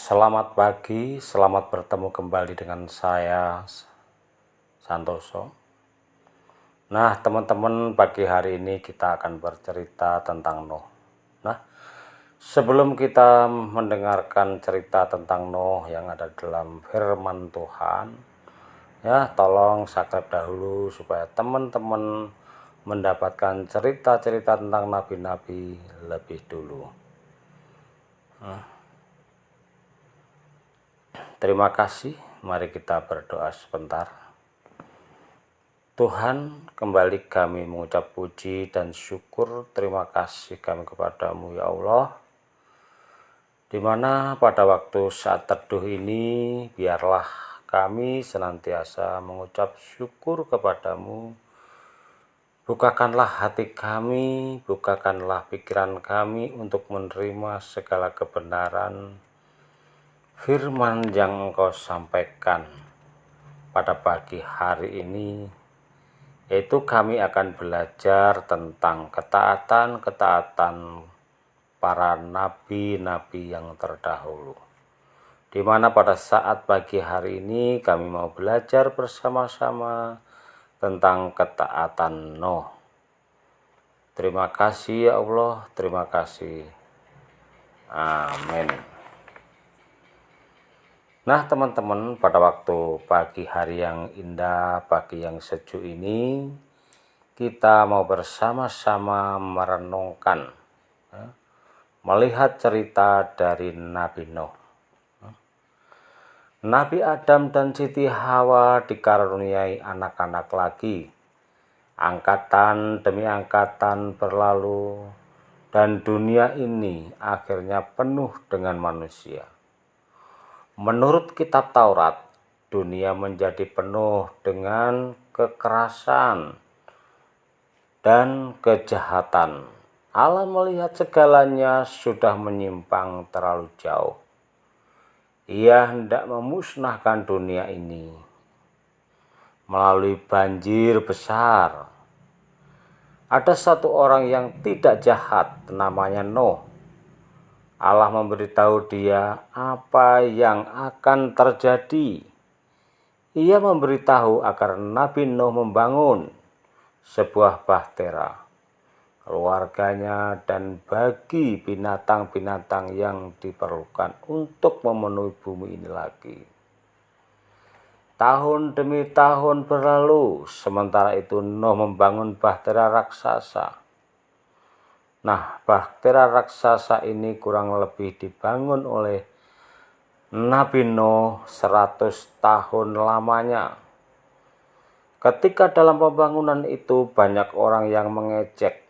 Selamat pagi, selamat bertemu kembali dengan saya Santoso. Nah, teman-teman, pagi hari ini kita akan bercerita tentang Nuh. Nah, sebelum kita mendengarkan cerita tentang Nuh yang ada dalam firman Tuhan, ya, tolong subscribe dahulu supaya teman-teman mendapatkan cerita-cerita tentang nabi-nabi lebih dulu. Terima kasih, mari kita berdoa sebentar. Tuhan, kembali kami mengucap puji dan syukur, terima kasih kami kepadamu ya Allah, dimana pada waktu saat teduh ini biarlah kami senantiasa mengucap syukur kepadamu. Bukakanlah hati kami, bukakanlah pikiran kami untuk menerima segala kebenaran firman yang Engkau sampaikan pada pagi hari ini, yaitu kami akan belajar tentang ketaatan para nabi-nabi yang terdahulu, di mana pada saat pagi hari ini kami mau belajar bersama-sama tentang ketaatan Nuh. Terima kasih ya Allah, terima kasih. Amin. Nah, teman-teman, pada waktu pagi hari yang indah, pagi yang sejuk ini, kita mau bersama-sama merenungkan, melihat cerita dari Nabi Nuh. Nabi Adam dan Siti Hawa dikaruniai anak-anak lagi. Angkatan demi angkatan berlalu, dan dunia ini akhirnya penuh dengan manusia. Menurut kitab Taurat, dunia menjadi penuh dengan kekerasan dan kejahatan. Allah melihat segalanya sudah menyimpang terlalu jauh. Ia hendak memusnahkan dunia ini melalui banjir besar. Ada satu orang yang tidak jahat, namanya Nuh. Allah memberitahu dia apa yang akan terjadi. Ia memberitahu agar Nabi Nuh membangun sebuah bahtera, keluarganya, dan bagi binatang-binatang yang diperlukan untuk memenuhi bumi ini lagi. Tahun demi tahun berlalu, sementara itu Nuh membangun bahtera raksasa. Nah, bahtera raksasa ini kurang lebih dibangun oleh Nabi Nuh 100 tahun lamanya. Ketika dalam pembangunan itu banyak orang yang mengejek,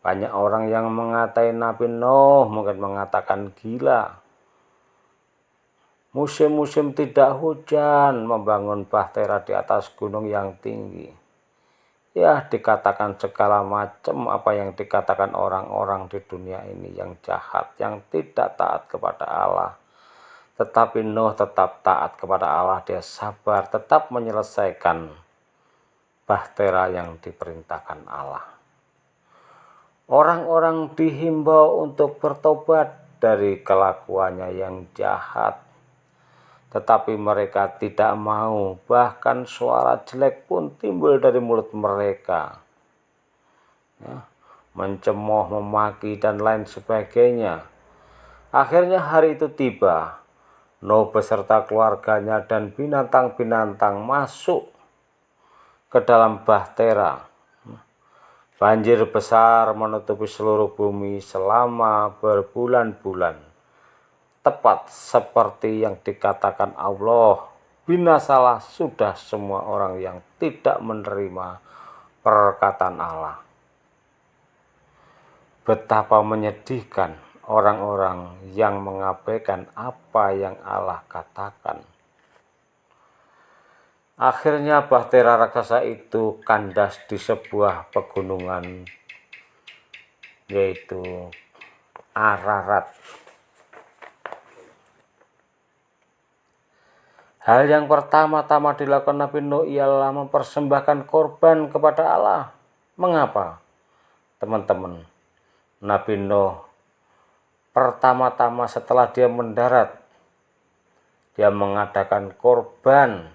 banyak orang yang mengatai Nabi Nuh, mungkin mengatakan gila. Musim-musim tidak hujan, membangun bahtera di atas gunung yang tinggi. Ya, dikatakan segala macam apa yang dikatakan orang-orang di dunia ini yang jahat, yang tidak taat kepada Allah. Tetapi Nuh tetap taat kepada Allah, dia sabar, tetap menyelesaikan bahtera yang diperintahkan Allah. Orang-orang dihimbau untuk bertobat dari kelakuannya yang jahat, tetapi mereka tidak mau, bahkan suara jelek pun timbul dari mulut mereka, ya, mencemooh, memaki, dan lain sebagainya. Akhirnya hari itu tiba. Nuh beserta keluarganya dan binatang-binatang masuk ke dalam bahtera. Banjir besar menutupi seluruh bumi selama berbulan-bulan. Tepat seperti yang dikatakan Allah, binasalah sudah semua orang yang tidak menerima perkataan Allah. Betapa menyedihkan orang-orang yang mengabaikan apa yang Allah katakan. Akhirnya bahtera raksasa itu kandas di sebuah pegunungan, yaitu Ararat. Hal yang pertama-tama dilakukan Nabi Nuh ialah mempersembahkan korban kepada Allah. Mengapa? Teman-teman, Nabi Nuh pertama-tama setelah dia mendarat, dia mengadakan korban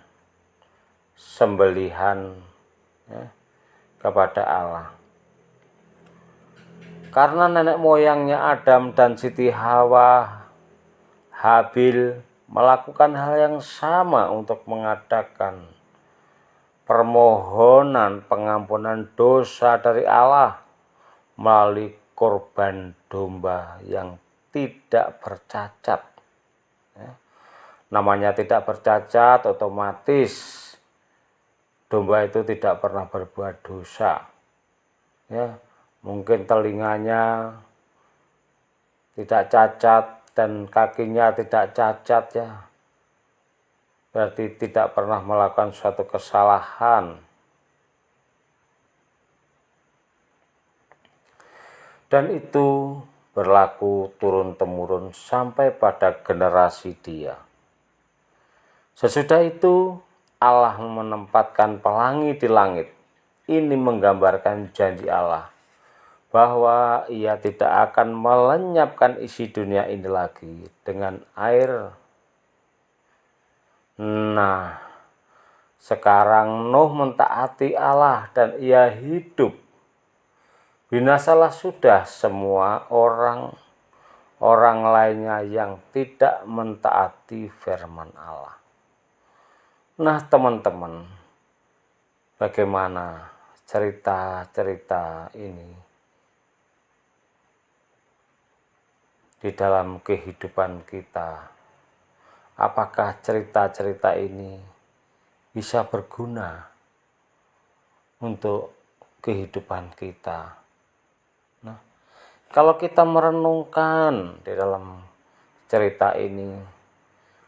sembelihan ya, kepada Allah. Karena nenek moyangnya Adam dan Siti Hawa, Habil, melakukan hal yang sama untuk mengadakan permohonan pengampunan dosa dari Allah melalui korban domba yang tidak bercacat. Namanya tidak bercacat, otomatis domba itu tidak pernah berbuat dosa. Ya, mungkin telinganya tidak cacat dan kakinya tidak cacat ya. Berarti tidak pernah melakukan suatu kesalahan. Dan itu berlaku turun-temurun sampai pada generasi dia. Sesudah itu Allah menempatkan pelangi di langit. Ini menggambarkan janji Allah bahwa ia tidak akan melenyapkan isi dunia ini lagi dengan air. Nah, sekarang Nuh mentaati Allah dan ia hidup. Binasalah sudah semua orang lainnya yang tidak mentaati firman Allah. Nah teman-teman, bagaimana cerita-cerita ini di dalam kehidupan kita? Apakah cerita-cerita ini bisa berguna untuk kehidupan kita? Nah, kalau kita merenungkan di dalam cerita ini,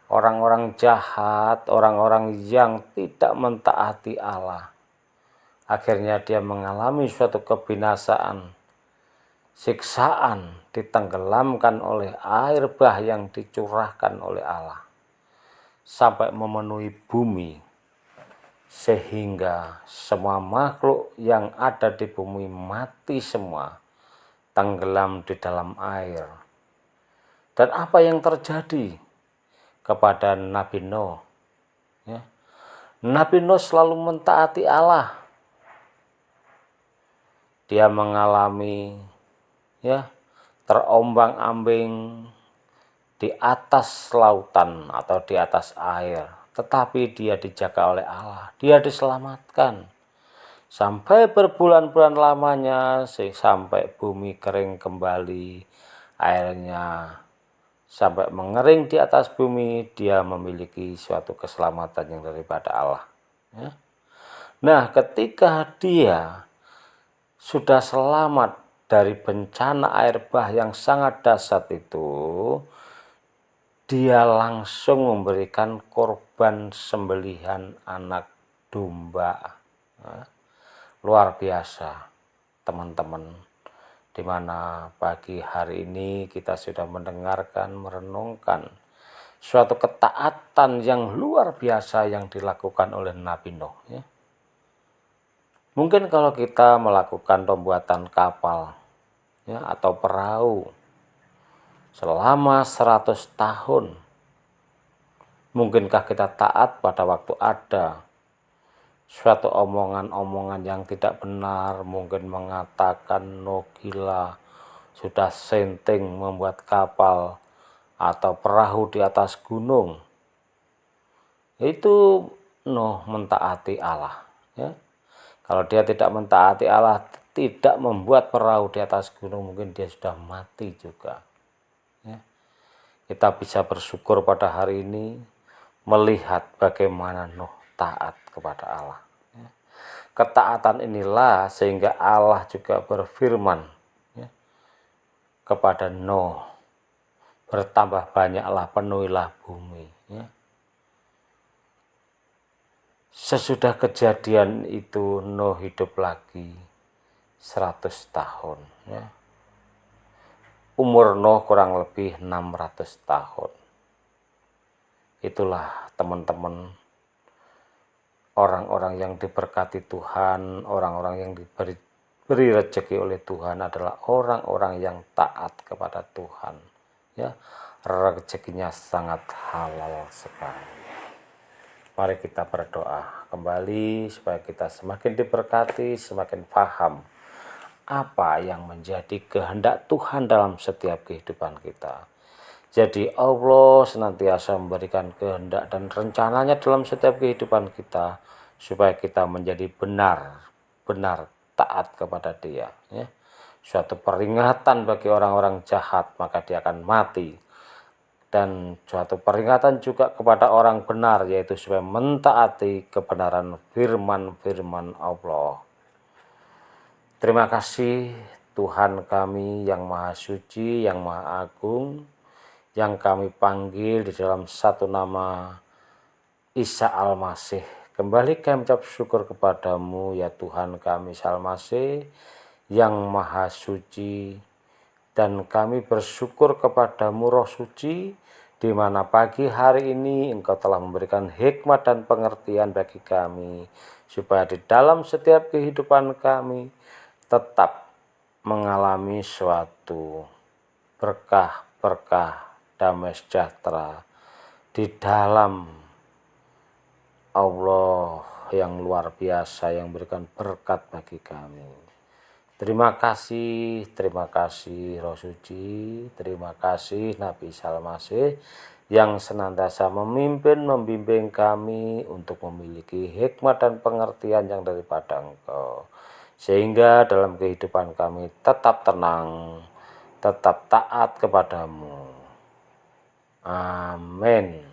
orang-orang jahat, orang-orang yang tidak mentaati Allah, akhirnya dia mengalami suatu kebinasaan, siksaan, ditenggelamkan oleh air bah yang dicurahkan oleh Allah, sampai memenuhi bumi, sehingga semua makhluk yang ada di bumi mati semua, tenggelam di dalam air. Dan apa yang terjadi kepada Nabi Nuh? Ya. Nabi Nuh selalu mentaati Allah. Dia mengalami ya terombang-ambing di atas lautan atau di atas air, tetapi dia dijaga oleh Allah. Dia diselamatkan sampai berbulan-bulan lamanya, sampai bumi kering kembali, airnya sampai mengering di atas bumi. Dia memiliki suatu keselamatan yang daripada Allah ya. Nah, ketika dia sudah selamat dari bencana air bah yang sangat dahsyat itu, dia langsung memberikan korban sembelihan anak domba. Nah, luar biasa teman-teman, dimana pagi hari ini kita sudah mendengarkan, merenungkan suatu ketaatan yang luar biasa yang dilakukan oleh Nabi Nuh ya. Mungkin kalau kita melakukan pembuatan kapal ya, atau perahu selama 100 tahun, mungkinkah kita taat pada waktu ada suatu omongan-omongan yang tidak benar, mungkin mengatakan Nuh gila, sudah senting membuat kapal atau perahu di atas gunung. Itu Nuh mentaati Allah ya. Kalau dia tidak mentaati Allah, tidak membuat perahu di atas gunung, mungkin dia sudah mati juga ya. Kita bisa bersyukur pada hari ini melihat bagaimana Nuh taat kepada Allah ya. Ketaatan inilah sehingga Allah juga berfirman ya, kepada Nuh, bertambah banyaklah, penuhilah bumi ya. Sesudah kejadian itu Nuh hidup lagi 100 tahun ya. Umur Nuh kurang lebih 600 tahun. Itulah teman-teman, orang-orang yang diberkati Tuhan, orang-orang yang diberi rezeki oleh Tuhan adalah orang-orang yang taat kepada Tuhan ya. rezekinya sangat halal sekali. Mari kita berdoa kembali supaya kita semakin diberkati, semakin paham apa yang menjadi kehendak Tuhan dalam setiap kehidupan kita. Jadi Allah senantiasa memberikan kehendak dan rencananya dalam setiap kehidupan kita supaya kita menjadi benar taat kepada Dia, ya. Suatu peringatan bagi orang-orang jahat, maka dia akan mati. Dan suatu peringatan juga kepada orang benar, yaitu supaya mentaati kebenaran firman-firman Allah. Terima kasih Tuhan kami yang Maha Suci, yang Maha Agung, yang kami panggil di dalam satu nama Isa Al-Masih. Kembali kami ucap syukur kepadamu ya Tuhan kami Isa Al-Masih yang Maha Suci, dan kami bersyukur kepadamu Roh Suci, di mana pagi hari ini Engkau telah memberikan hikmat dan pengertian bagi kami, supaya di dalam setiap kehidupan kami tetap mengalami suatu berkah-berkah damai sejahtera di dalam Allah yang luar biasa, yang berikan berkat bagi kami. Terima kasih Roh Suci, terima kasih Nabi Isa Al-Masih yang senantiasa membimbing kami untuk memiliki hikmat dan pengertian yang daripada Engkau, sehingga dalam kehidupan kami tetap tenang, tetap taat kepadamu. Amin.